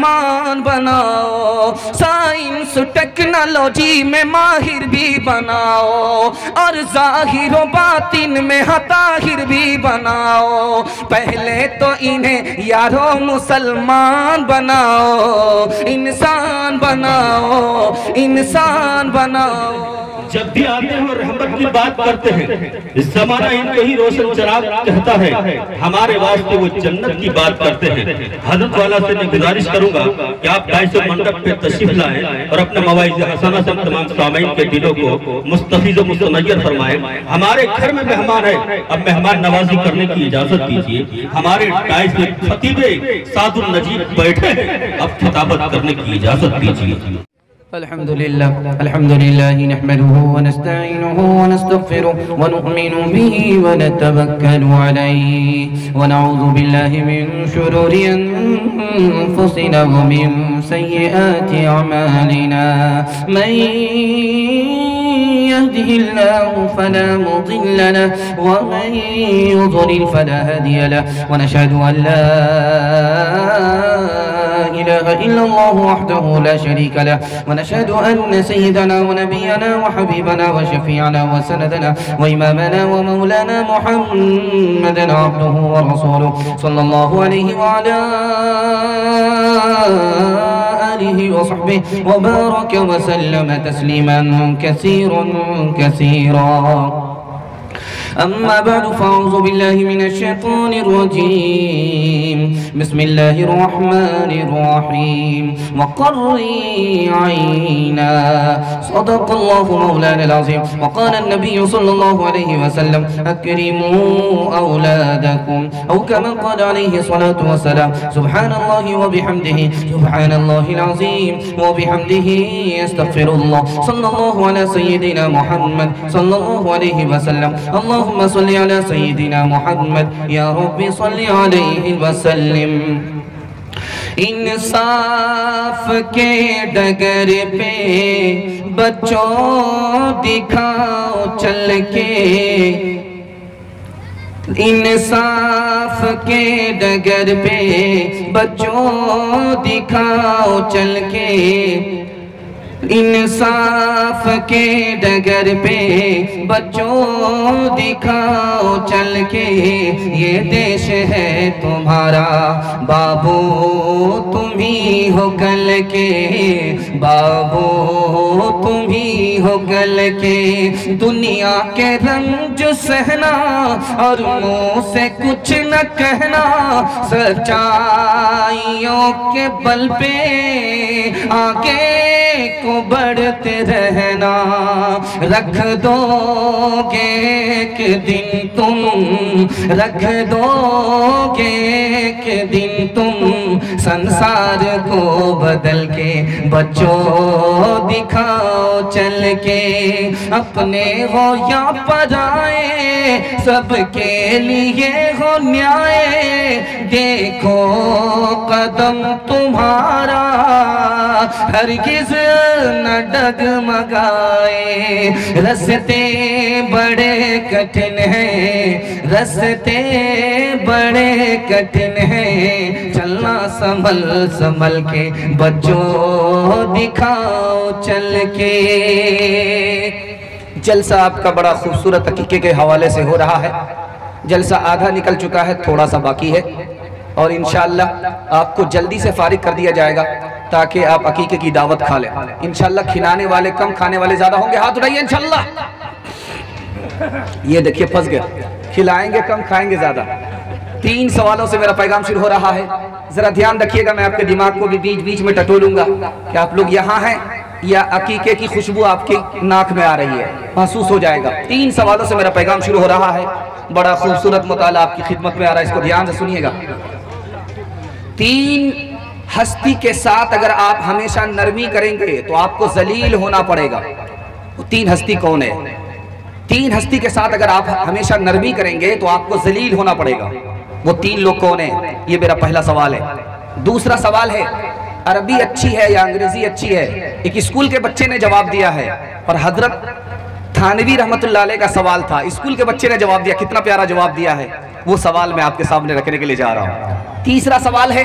مسلمان بناؤ، science technology میں ماہر بھی بناؤ، اور ظاہر و باطن میں طاہر بھی بناؤ۔ پہلے تو انہیں یارو مسلمان بناؤ، انسان بناؤ، انسان بناؤ۔ جب بھی آتے ہیں اور رحمت کی بات کرتے ہیں، اس زمانہ ان کو ہی روشن چراغ کہتا ہے، ہمارے واسطے وہ جنت کی بات کرتے ہیں۔ حضرت والا سے میں گزارش کروں گا کہ آپ دائش منڈپ پہ تشریف لائیں اور اپنے مواعظ حسنہ سے تمام سامعین کے دلوں کو مستفیض و مستنیر فرمائیں۔ ہمارے گھر میں مہمان ہے، اب مہمان نوازی کرنے کی اجازت دیجیے۔ ہمارے دائش میں خطیب سعد النجیب بیٹھے ہیں، اب خطابت کرنے کی اجازت دیجیے۔ الحمدللہ نحمده ونستعینه ونستغفره ونؤمن به ونتوکل علیہ ونعوذ باللہ من شرور انفسنا ومن سیئات اعمالنا من يهده الله فلا مضل له ومن يضلل فلا هادي له ونشهد أن لا إله إلا الله وحده لا شريك له ونشهد أن سيدنا ونبينا وحبيبنا وشفيعنا وسندنا وإمامنا ومولانا محمدا عبده ورسوله صلى الله عليه وعلى آله وصحبه وبارك وسلم تسليما كثيرا أما بعد فأعوذ بالله من الشيطان الرجيم بسم الله الرحمن الرحيم وقري عينا صدق الله مولانا العظيم وقال النبي صلى الله عليه وسلم أكرموا أولادكم أو كما قال عليه الصلاة والسلام سبحان الله وبحمده سبحان الله العظيم وبحمده استغفر الله صلى الله على سيدنا محمد صلى الله عليه وسلم اللهم صل على سيدنا محمد يا رب صل عليه وسلم انصاف کے ڈگر پہ بچوں دکھاؤ چل کے انصاف کے ڈگر پہ بچوں دکھاؤ چل کے انصاف کے ڈگر پہ بچوں دکھاؤ چل کے یہ دیش ہے تمہارا بابو تم ہی ہو کل کے بابو تم ہی ہو کل کے دنیا کے رنج سہنا اور منہ سے کچھ نہ کہنا سچائیوں کے بل پہ آگے کو بڑھتے رہنا رکھ دو گے ایک دن تم رکھ دو گے ایک دن تم سنسار کو بدل کے بچوں دکھاؤ چل کے اپنے ہو یا پرائے سب کے لیے ہو نیائے دیکھو قدم تمہارا ہرگز نہ ڈگمگائے رستے بڑے کٹھن ہیں رستے بڑے کٹھن ہیں چلنا سنبھل سنبھل کے بچوں دکھاؤ چل کے جلسہ آپ کا بڑا خوبصورت عقیقے کے حوالے سے ہو رہا ہے جلسہ آدھا نکل چکا ہے تھوڑا سا باقی ہے اور انشاءاللہ آپ کو جلدی سے فارغ کر دیا جائے گا تاکہ آپ عقیقے کی دعوت کھا لیں انشاءاللہ کھلانے والے کم کھانے والے زیادہ ہوں گے ہاتھ اٹھائیے انشاءاللہ یہ دیکھیے پھنس گئے کھلائیں گے کم کھائیں گے زیادہ 3 سوالوں سے میرا پیغام شروع ہو رہا ہے ذرا دھیان رکھیے گا میں آپ کے دماغ کو بھی بیچ بیچ میں ٹٹولوں گا کہ آپ لوگ یہاں ہیں یا عقیقے کی خوشبو آپ کی ناک میں آ رہی ہے محسوس ہو جائے گا 3 سوالوں سے میرا پیغام شروع ہو رہا ہے بڑا خوبصورت مطالعہ آپ کی خدمت میں آ رہا ہے اس کو دھیان سے سنیے گا 3 ہستی کے ساتھ اگر آپ ہمیشہ نرمی کریں گے تو آپ کو ذلیل ہونا پڑے گا وہ 3 ہستی کون ہے 3 ہستی کے ساتھ اگر آپ ہمیشہ نرمی کریں گے تو آپ کو ذلیل ہونا پڑے گا وہ 3 لوگ کون ہیں یہ میرا پہلا سوال ہے دوسرا سوال ہے عربی اچھی ہے یا انگریزی اچھی ہے ایک اسکول کے بچے نے جواب دیا ہے اور حضرت تھانوی رحمت اللہ علیہ کا سوال تھا اسکول کے بچے نے جواب دیا کتنا پیارا جواب دیا ہے وہ سوال میں آپ کے سامنے رکھنے کے لیے جا رہا ہوں تیسرا سوال ہے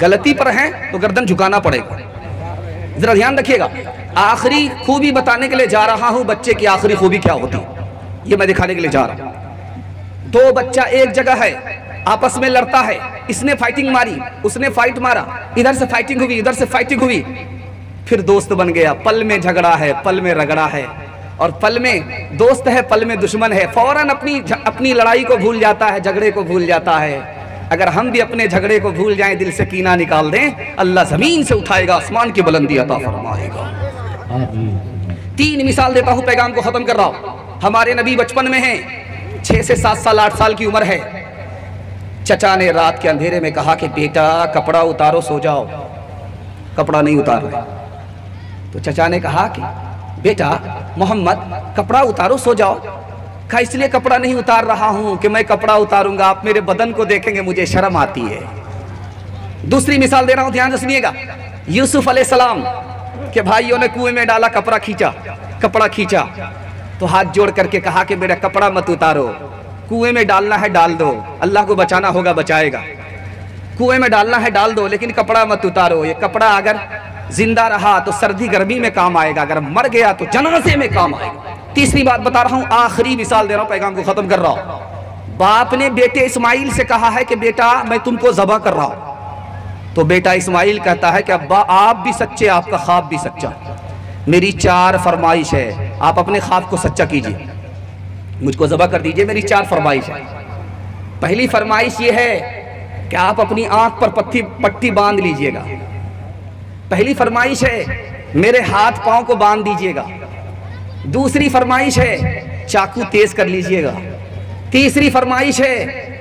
غلطی پر ہیں تو گردن جھکانا پڑے گا. ذرا دھیان رکھیے گا. آخری خوبی بتانے کے لیے جا رہا ہوں, بچے کی آخری خوبی کیا ہوتی ہے یہ میں دکھانے کے لیے جا رہا ہوں. دو بچہ ایک جگہ ہے, آپس میں لڑتا ہے, اس نے فائٹنگ ماری, اس نے فائٹ مارا, ادھر سے فائٹنگ ہوئی, ادھر سے فائٹنگ ہوئی, پھر دوست بن گیا. پل میں جھگڑا ہے, پل میں رگڑا ہے, اور پل میں دوست ہے, پل میں دشمن ہے. فوراً اپنی لڑائی کو بھول جاتا ہے, جھگڑے کو بھول جاتا ہے. اگر ہم بھی اپنے جھگڑے کو بھول جائیں, دل سے کینہ نکال دیں, اللہ زمین سے اٹھائے گا, آسمان کی بلندی عطا فرمائے گا. 3 مثال دیتا ہوں, پیغام کو ختم کر رہا ہوں. ہمارے نبی بچپن میں ہیں, 6 سے 7 سال 8 سال کی عمر ہے. چچا نے رات کے اندھیرے میں کہا کہ بیٹا کپڑا اتارو, سو جاؤ. کپڑا نہیں اتار رہے. تو چچا نے کہا کہ بیٹا محمد کپڑا اتارو, سو جاؤ. کہا اس لیے کپڑا نہیں اتار رہا ہوں کہ میں کپڑا اتاروں گا آپ میرے بدن کو دیکھیں گے, مجھے شرم آتی ہے. دوسری مثال دے رہا ہوں, دھیان سے سنیے گا. یوسف علیہ السلام کے بھائیوں نے کنویں میں ڈالا, کپڑا کھینچا تو ہاتھ جوڑ کر کے کہا کہ میرا کپڑا مت اتارو, کنویں میں ڈالنا ہے ڈال دو, اللہ کو بچانا ہوگا بچائے گا. کنویں میں ڈالنا ہے ڈال دو, لیکن کپڑا مت اتارو. یہ کپڑا اگر زندہ رہا تو سردی گرمی میں کام آئے گا, اگر مر گیا تو جنازے میں کام آئے گا. تیسری بات بتا رہا ہوں, آخری مثال دے رہا ہوں, پیغام کو ختم کر رہا ہوں. باپ نے بیٹے اسماعیل سے کہا ہے کہ بیٹا میں تم کو ذبح کر رہا ہوں. تو بیٹا اسماعیل کہتا ہے کہ ابا آپ بھی سچے, آپ کا خواب بھی سچا, میری 4 فرمائش ہے, آپ اپنے خواب کو سچا کیجئے, مجھ کو ذبح کر دیجئے, میری 4 فرمائش ہے. پہلی فرمائش یہ ہے کہ آپ اپنی آنکھ پر پٹی باندھ لیجئے گا. پہلی فرمائش ہے میرے ہاتھ پاؤں کو باندھ دیجئے گا. دوسری فرمائش ہے چاقو تیز کر لیجئے گا. تیسری فرمائش ہے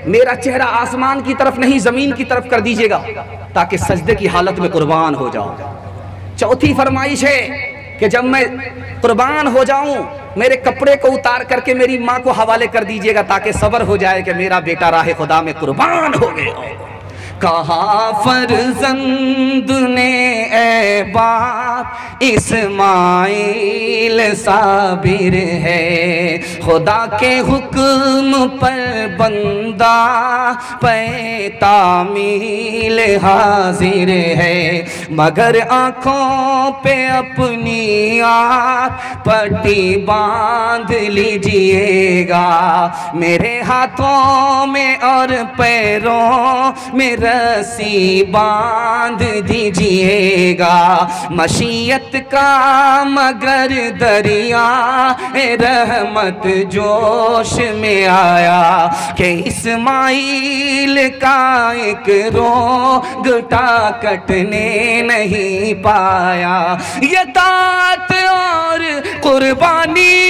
میرا چہرہ آسمان کی طرف نہیں زمین کی طرف کر دیجئے گا تاکہ سجدے کی حالت میں قربان ہو جاؤں. چوتھی فرمائش ہے کہ جب میں قربان ہو جاؤں میرے کپڑے کو اتار کر کے میری ماں کو حوالے کر دیجئے گا تاکہ صبر ہو جائے کہ میرا بیٹا راہ خدا میں قربان ہو گیا. کہا فرزند نے اے باپ اسماعیل صابر ہے, خدا کے حکم پر بندہ پہ تعمیل حاضر ہے, مگر آنکھوں پہ اپنی آنکھ پٹی باندھ لیجئے گا, میرے ہاتھوں میں اور پیروں میں رسی باندھ دیجئے گا. مشیت کا مگر دریا رحمت جوش میں آیا کہ اسماعیل کا ایک رونگٹا کٹنے نہیں پایا. یہ دعوت اور قربانی,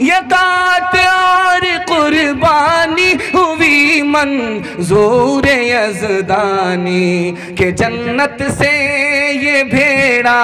یہ دعوت اور قربانی ہوئی منظور یزدانی کہ جنت سے یہ بھیڑا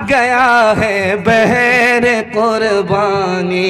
گیا ہے بہر قربانی.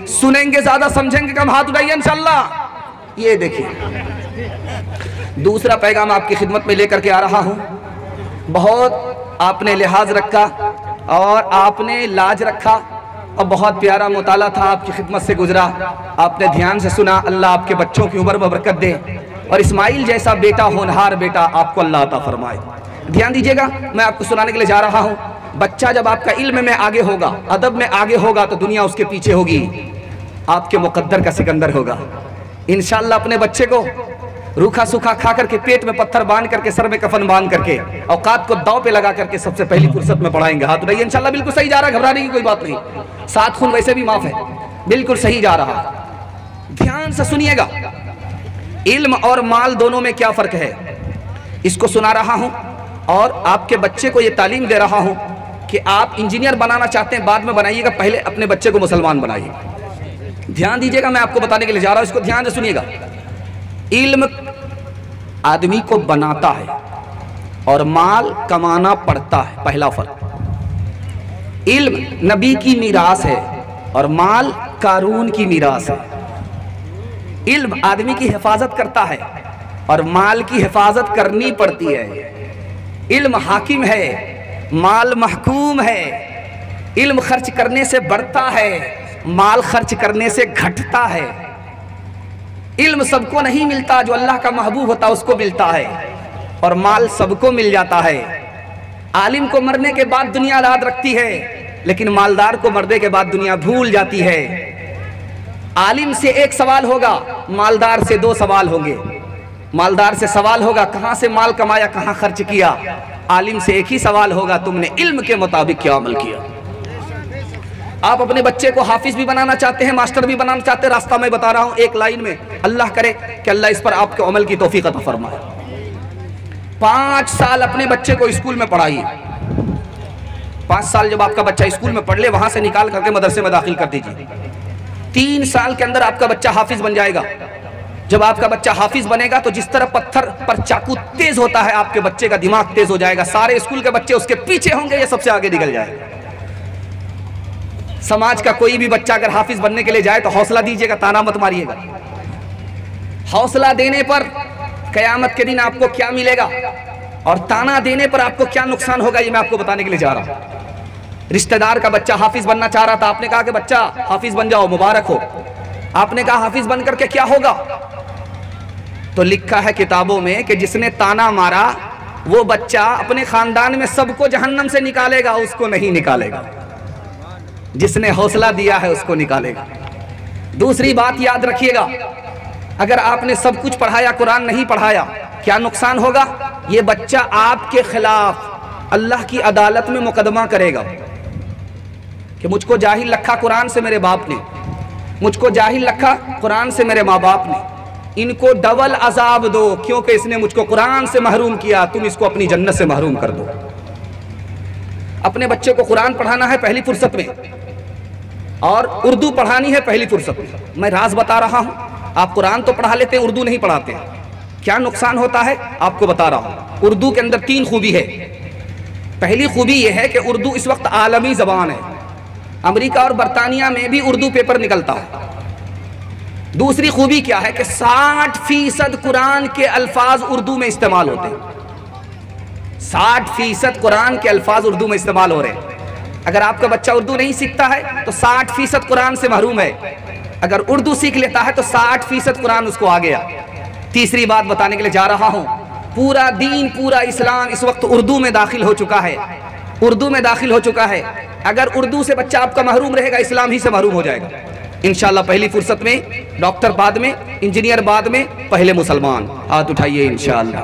سنیں گے زیادہ, سمجھیں گے کم, ہاتھ اٹھائیے انشاءاللہ. یہ دیکھیں دوسرا پیغام آپ کی خدمت میں لے کر کے آ رہا ہوں. بہت آپ نے لحاظ رکھا اور آپ نے لاج رکھا اور بہت پیارا مطالعہ تھا, آپ کی خدمت سے گزرا, آپ نے دھیان سے سنا. اللہ آپ کے بچوں کی عمر میں برکت دے اور اسماعیل جیسا بیٹا, ہونہار بیٹا آپ کو اللہ عطا فرمائے. دھیان دیجئے گا, میں آپ کو سنانے کے لیے جا رہا ہوں. بچہ جب آپ کا علم میں آگے ہوگا, ادب میں آگے ہوگا تو دنیا اس کے پیچھے ہوگی, آپ کے مقدر کا سکندر ہوگا. انشاءاللہ اپنے بچے کو روکھا سوکھا کھا کر کے, پیٹ میں پتھر باندھ کر کے, سر میں کفن باندھ کر کے, اوقات کو داؤ پہ لگا کر کے سب سے پہلی فرصت میں پڑھائیں گے. ہاتھ اٹھائیے انشاءاللہ. بالکل صحیح جا رہا ہے, گھبرانے کی کوئی بات نہیں. 7 خون ویسے بھی معاف ہے, بالکل صحیح جا رہا. دھیان سے سنیے گا, علم اور مال دونوں میں کیا فرق ہے اس کو سنا رہا ہوں, اور آپ کے بچے کو یہ تعلیم دے رہا ہوں کہ آپ انجینئر بنانا چاہتے ہیں بعد میں بنائیے گا, پہلے اپنے بچے کو مسلمان بنائیے. دھیان دیجئے گا, میں آپ کو بتانے کے لیے جا رہا ہوں, اس کو دھیان سے سنیے گا. علم آدمی کو بناتا ہے اور مال کمانا پڑتا ہے, پہلا فرق. علم نبی کی میراث ہے اور مال قارون کی میراث ہے. علم آدمی کی حفاظت کرتا ہے اور مال کی حفاظت کرنی پڑتی ہے. علم حاکم ہے, مال محکوم ہے. علم خرچ کرنے سے بڑھتا ہے, مال خرچ کرنے سے گھٹتا ہے. علم سب کو نہیں ملتا، جو اللہ کا محبوب ہوتا اس کو ملتا ہے، اور مال سب کو مل جاتا ہے۔ عالم کو مرنے کے بعد دنیا یاد رکھتی ہے، لیکن مالدار کو مرنے کے بعد دنیا بھول جاتی ہے۔ عالم سے ایک سوال ہوگا، مالدار سے دو سوال ہوں گے۔ مالدار سے سوال ہوگا کہاں سے مال کمایا، کہاں خرچ کیا۔ عالم سے ایک ہی سوال ہوگا، تم نے علم کے مطابق کیا عمل کیا۔ آپ اپنے بچے کو حافظ بھی بنانا چاہتے ہیں، ماسٹر بھی بنانا چاہتے ہیں، راستہ میں بتا رہا ہوں ایک لائن میں، اللہ کرے کہ اللہ اس پر آپ کے عمل کی توفیق عطا فرمائے۔ 5 سال اپنے بچے کو اسکول میں پڑھائیے۔ 5 سال جب آپ کا بچہ اسکول میں پڑھ لے، وہاں سے نکال کر کے مدرسے میں داخل کر دیجیے۔ 3 سال کے اندر آپ کا بچہ حافظ بن جائے گا۔ جب آپ کا بچہ حافظ بنے گا تو جس طرح پتھر پر چاقو تیز ہوتا ہے، آپ کے بچے کا دماغ تیز ہو جائے گا۔ سارے اسکول کے بچے اس کے پیچھے ہوں گے، یہ سب سے آگے نکل جائے گا۔ سماج کا کوئی بھی بچہ اگر حافظ بننے کے لیے جائے تو حوصلہ دیجیے گا، تانا مت ماریے گا۔ حوصلہ دینے پر قیامت کے دن آپ کو کیا ملے گا، اور تانا دینے پر آپ کو کیا نقصان ہوگا، یہ میں آپ کو بتانے کے لیے جا رہا ہوں۔ رشتہ دار کا بچہ حافظ بننا چاہ رہا تھا، آپ نے کہا کہ بچہ حافظ بن جاؤ، مبارک ہو۔ آپ نے کہا حافظ بن کر کے کیا ہوگا، تو لکھا ہے کتابوں میں کہ جس نے تانا مارا وہ بچہ اپنے خاندان میں سب کو جہنم سے نکالے گا، اس کو نہیں نکالے گا۔ جس نے حوصلہ دیا ہے اس کو نکالے گا۔ دوسری بات یاد رکھیے گا، اگر آپ نے سب کچھ پڑھایا، قرآن نہیں پڑھایا، کیا نقصان ہوگا؟ یہ بچہ آپ کے خلاف اللہ کی عدالت میں مقدمہ کرے گا کہ مجھ کو جاہل رکھا قرآن سے میرے باپ نے، مجھ کو جاہل رکھا قرآن سے میرے ماں باپ نے، ان کو ڈبل عذاب دو کیونکہ اس نے مجھ کو قرآن سے محروم کیا، تم اس کو اپنی جنت سے محروم کر دو۔ اپنے بچے کو قرآن پڑھانا ہے پہلی فرصت میں، اور اردو پڑھانی ہے پہلی فرصت میں۔ میں راز بتا رہا ہوں، آپ قرآن تو پڑھا لیتے ہیں، اردو نہیں پڑھاتے ہیں، کیا نقصان ہوتا ہے آپ کو بتا رہا ہوں۔ اردو کے اندر 3 خوبی ہے۔ پہلی خوبی یہ ہے کہ اردو اس وقت عالمی زبان ہے، امریکہ اور برطانیہ میں بھی اردو پیپر نکلتا ہے۔ دوسری خوبی کیا ہے کہ 60% قرآن کے الفاظ اردو میں استعمال ہوتے ہیں۔ 60% قرآن کے الفاظ اردو میں استعمال ہو رہے ہیں۔ اگر آپ کا بچہ اردو نہیں سیکھتا ہے تو 60% قرآن سے محروم ہے، اگر اردو سیکھ لیتا ہے تو 60% قرآن اس کو آ گیا۔ تیسری بات بتانے کے لیے جا رہا ہوں، پورا دین، پورا اسلام اس وقت اردو میں داخل ہو چکا ہے، اردو میں داخل ہو چکا ہے۔ اگر اردو سے بچہ آپ کا محروم رہے گا، اسلام ہی سے محروم ہو جائے گا۔ انشاءاللہ پہلی فرصت میں ڈاکٹر بعد میں، انجینئر بعد میں، پہلے مسلمان۔ ہاتھ اٹھائیے انشاءاللہ۔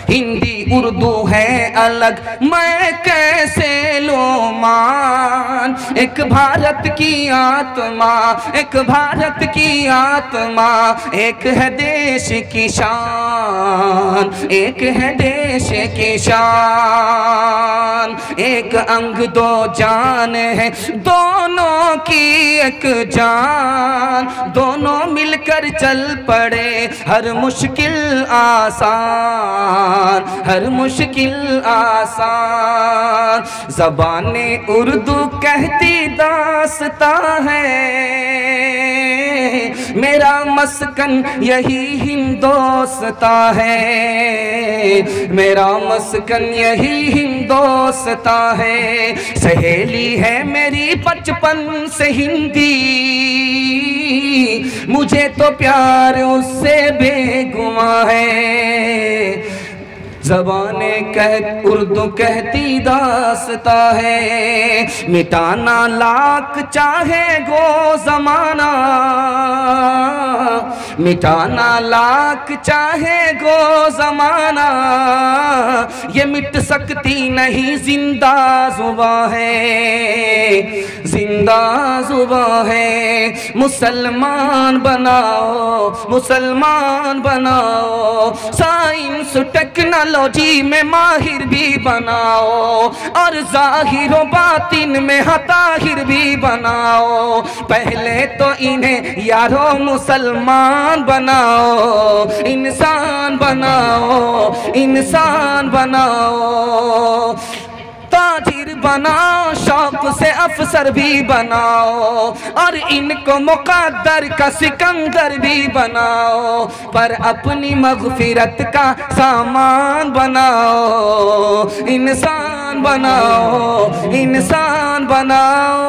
ہندی اردو ہے الگ، میں کیسے لوں مان، ایک بھارت کی آتما، ایک بھارت کی آتما، ایک ہے دیش کی شان، ایک ہے دیش کی شان، ایک انگ دو جان ہے دونوں کی ایک جان، دونوں مل کر چل پڑے ہر مشکل آسان، ہر مشکل آسان۔ زبان اردو کہتی داستان ہے، میرا مسکن یہی ہندوستان ہے، میرا مسکن یہی ہندوستان ہے۔ سہیلی ہے میری بچپن سے ہندی، مجھے تو پیار اس سے بے گماں ہے۔ زبان اردو کہتی داستان ہے، مٹانا لاکھ چاہے گو زمانہ، مٹانا لاکھ چاہے گو زمانہ، یہ مٹ سکتی نہیں زندہ زباں ہے، زندہ زباں ہے۔ مسلمان بناؤ، مسلمان بناؤ، سائنس ٹیکنالوجی میں ماہر بھی بناؤ، اور ظاہر و باطن میں طاہر بھی بناؤ۔ پہلے تو انہیں یارو مسلمان بناؤ، انسان بناؤ، انسان بناؤ، تاجر بناؤ، شوق سے افسر بھی بناؤ، اور ان کو مقدر کا سکندر بھی بناؤ، پر اپنی مغفرت کا سامان بناؤ، انسان بناؤ، انسان بناؤ۔